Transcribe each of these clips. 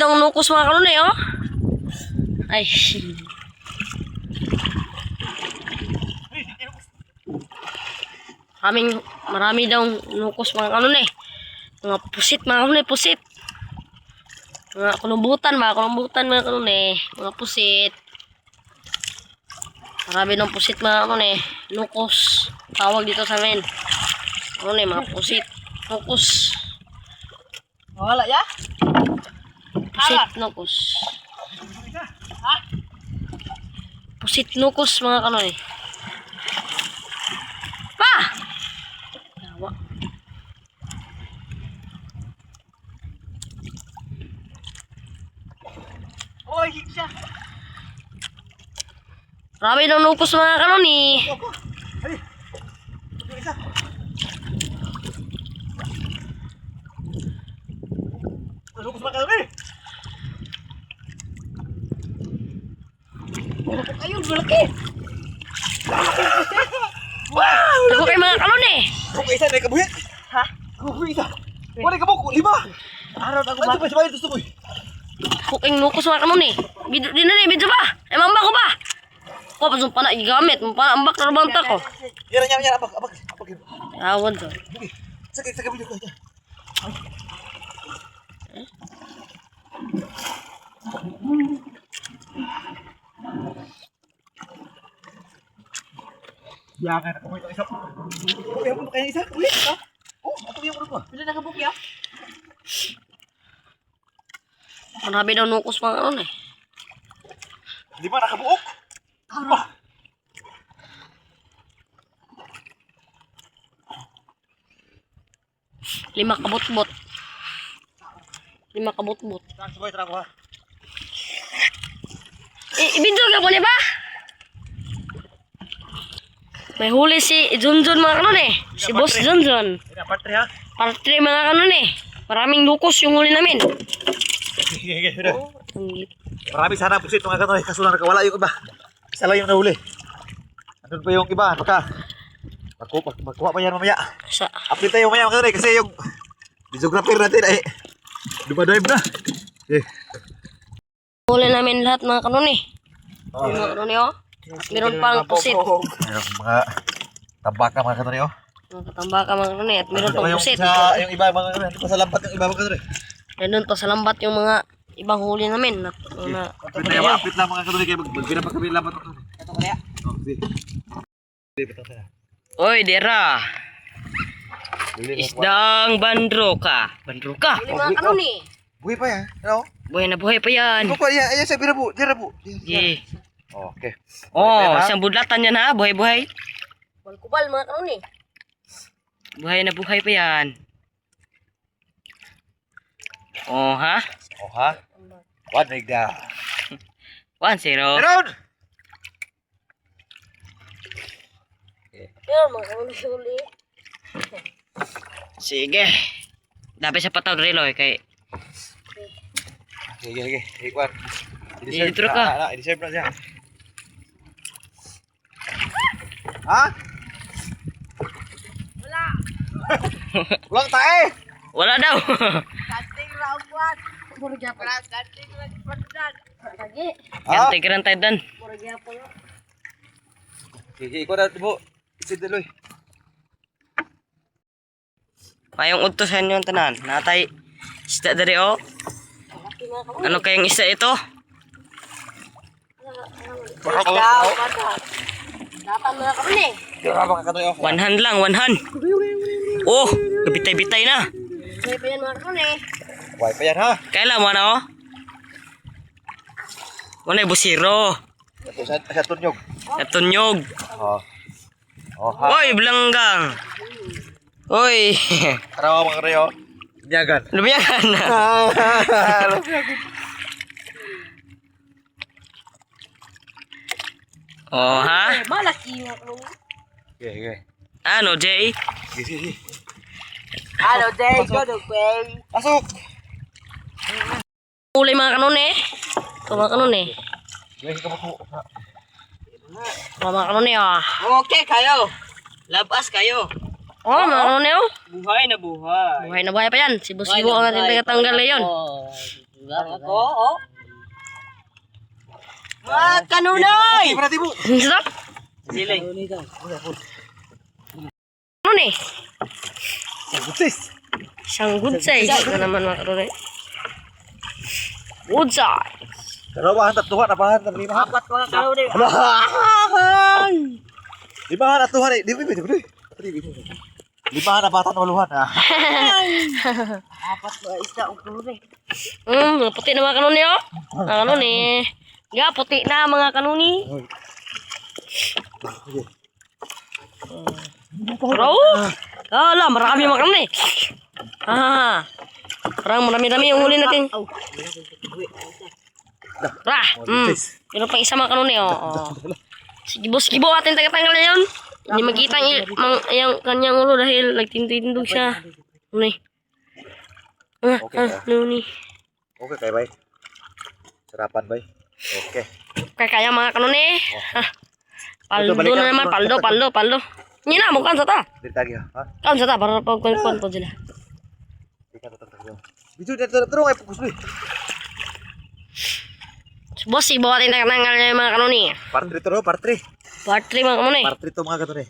daw nukos mga kanunay, oh. Ay. Marami daw nukos mga kanunay. Mga pusit mga kanunay, pusit. Mga kulumbutan mga kanunay. Mga pusit. Marami daw pusit mga kanunay. Nukos. Tawag dito sa amin. Kanunay, mga pusit. Nukos. Wala ya? Pusit nukos. Pusit nukos mga kanunay. Pa! Yawa. Oy, siya. Marami daw nukos mga kanunay. Ay. Isa. Ano ko sa kalori? Ayun, malaki. Wow! Ako kay mga kanunay. Kung isa na kabuhi. Ha? Kung isa. Wala ka buko, 5. Araw ako ba? Sabay gusto mo. Kuking nukos mga kanunay. Bidyo din na ni, bidyo ba? Mamba ko ba? Ko pa sumpa na igamit, mpa ambak na banta ko. Yara, abak. Awan to. Sakit video ko aja. Jangan ako ito isa. Okay, ako kaya isa. Ulit ka. Oh, ako yung ulo ko. Bila nakabuk ya? Marami daw nukos mga kanunay. Di ba nakabuok? Ano? 5 kabutbot. 5 kabutbot. Sabay tra ko ha. Ibidyo ka po ba? May huli si Junjun mga kanunay. Si Boss Junjun. Ina parte ha. Parte mga kanunay. Maraming nukos yung huli namin. Sige, sudah. Oh, Marami sana pusit mga kanoy, kaso lang nakawala yung iba. Isa lang yung nahuli. Andun pa yung iba, magkuha pa yan mamaya. sa Update tayo mamaya mga kanoy kasi yung videographer natin ay dumadive na. Okay. huli namin lahat mga kanunay. Oh. Mga kanunay, oh. Meron pang pusit. Ayun, mga tambaka mga kanoy oh. Mga katambaka mga kanunay. At meron pang pusit. Yung iba mga kanoy, pa sa lampat yung iba mga kanoy. Nandun pa sa lambat yung mga ibang huli namin. Update lang mga kanoy kaya magbira pa kami lampat mga kanoy. Ito kaya? Oh, sige. Oy, Dera. Isdang bandroka. Bandroka? Huli mga kanunay. Buhay pa yan, ano? Buhay na buhay pa yan. Ano pa, ayan sa bira po, dira po. Yeah. Okay. Oh, isang budlatan yan ha. Buhay-buhay. Balkubal mga kanunay. Buhay na buhay pa yan. Oh ha? Oh ha? One rig down. 1-0. Meron! Yan mga kanunay huli. Sige. Dapat sa pataw Riloy kay Sige. Ikwan. I-deserve ka. I-deserve na siya. Ha? wala. Ulang tae! Wala daw. Ganting round 1. Puro gyapon. Ganting round 1. Lagi. Ah? Ganti karantay dan. Puro gyapon. Sige, ikwan na mo. Isid daloy. Mayong udtosan yung tanan. Natay isda dari oh. Ano kayang isda ito? Dapat mga kami. Dira ba ka kanoy? 1 hand lang, 1 hand. Oh, kabitay-bitay na. Kaya pa yan mga kami. Why pa yan ha? Kailan mo na oh? Wala busiro. Sa tunyog. Natunyog. Oh. Oh ha. Oy, belanggang. Oy. Tara mga kanoy oh. Nyagan. Lumiyakan na. Oh ha? Malaki yung Okay. ano, Jay? Sige. Ano, Jay? Go to play. Pasok! Uli mga kanone. Ito mga kanone. Sige ka po. Mga kanone ah. Okay kayo. Labas kayo. Oh, mga kanone oh. Buhay na buhay. Buhay na buhay pa yan. Sibo-sibo ang ating tagatanggal na yun. Ako, oh. Mga kanunay! Berarti bu. Sarap. Siling. Ano ni? Butis. Isang good size na naman mga kanunay. Good size. Dalawahan, tatluhan, apahan, limahan. Apat mga kanunay. Alahan! Limahan, atuhan eh. Di ba? Limahan, apatan, waluhan. Apat mga isda ang kanunay. Puti na mga kanuni oh. Mga kanuni. Nga, puti na mga kanuni. Bro, kala marami mga kanuni. Parang marami-rami yung huli natin. Rah, yun pang isa mga kanuni oh. Sigibo atin tagatanggal na yun. Hindi makita yung kanyang ulo dahil nagtindog siya. Ano eh? Nuni. Okay, kaya bay. Sarapan bay. Okay. Kaya mga kanuni. Paldo na naman, paldo. Hindi na, mukhang sa ta. Dito lagi ha. Kan sa ta, para pagkuhan po sila. Bisu dia terus ay fokus ni. Boss, ibawa atin tagatanggal na yung mga kanuni. Part 3 terus, part 3. Part 3 mga kanuni. Part 3 to mga kanuni.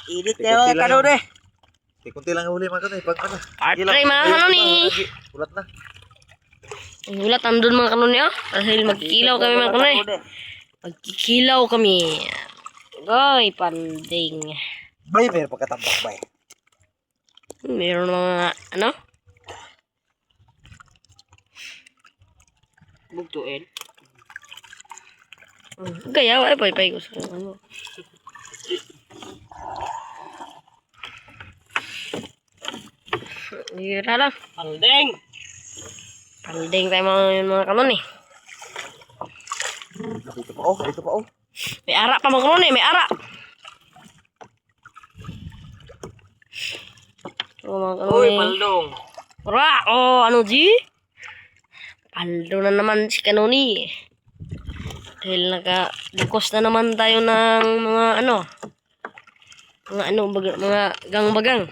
Init kayo mga kanunay. Kunti lang huli mga kanuni pag ano. Part 3 mga kanuni. Ulat na. Ang ulat andun mga kanuni oh. Dahil magkikilaw kami mga kanuni. Magkikilaw kami. Goy, panding. Bay meron pagkatambak bay. Meron mga ano? Bugtuin. Gaya, ay pay ko sa ano. Gira lang. Paldeng. Panding tayo mga kanuni. Dito pa oh. May ara pa mga kanuni, may ara. Mga Uy, kanuni. paldong. Ura, ano G? Paldo na naman si kanuni. Dahil naka-bukos na naman tayo ng mga mga gang-bagang.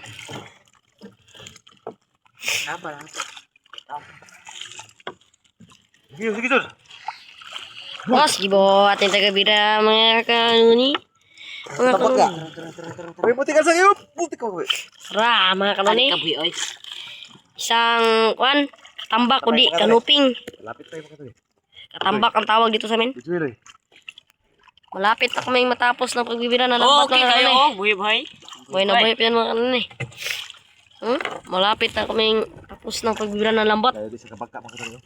Sige sul. Bos, gibo atin taga-bira mga kanuni. Mga kanuni. Bay mo tinggal sa iyo. Buti ka bay. Ra, mga kanuni. Kabuy, oy. Isang, katambak o di, kanuping. Lapit tayo mga kanuni. Katambak ang tawag dito sa amin. Bijuil. Malapit na kaming matapos ng pagbibira ng lambat Okay mga kayo, kanuni. buhay buhay. Buhay na buhay pa yan mga kanuni. Malapit na kaming tapos ng pagbibira ng lambat. Tayo di sa kabagka mga kanuni.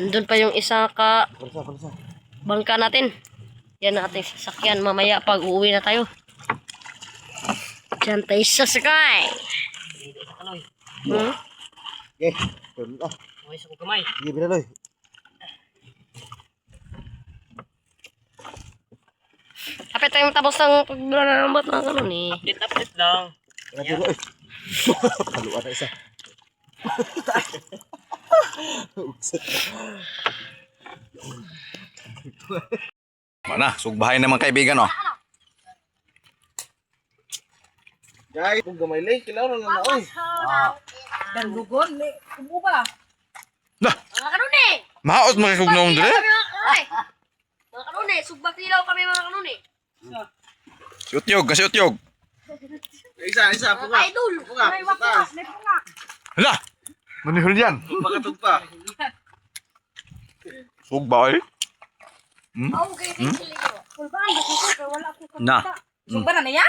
Doon pa yung isa ka Palsa. bangka natin. Yan ang ating sasakyan mamaya pag uuwi na tayo. Diyan tayo sasakay. Okay. Tuloy. Buhay sa kamay. Sige binaloy. Kapit tayo matapos ng pagbibira ng lambat mga kanuni. Update lang. Tuloy. Paluan na isa. Mana, sugbahay naman kaibigan oh. Guys, kung gamay lay, kailangan na oy. Dan lugon ni kumo ba? Nah, Mga kanuni! maot makikugnaong dire. Mga kanuni, sugbak nilaw kami mga kanuni. Si Utyog, kasi Utyog. Isa, Mga idol! May wapas, may pungak. Hala, manihol yan. Makatug pa. Sugbay. Okay, thank you. Kulbaan ba ko wala ko ka. Na. Sugba na niya?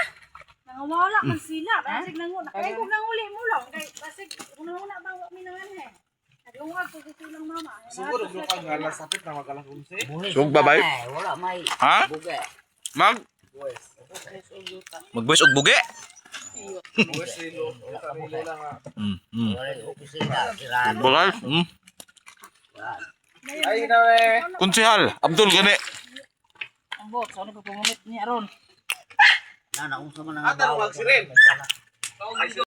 Nangawala man sila, basig nang kay kog nanguli mo lang kay basig una ba wa minangan he. Nagungag ko dito lang mama. Siguro bro ka ngala sapit na magalang kumse. Sugba bay. Wala may Ha? buga. Mag Mag-voice og bugi. Opisina, kirano. Bagay. Ay na eh. Konsehal Abdul gani. Ang bot, sa ano pa pumunit ni aron. Na naunsa man Ata nga magsirin.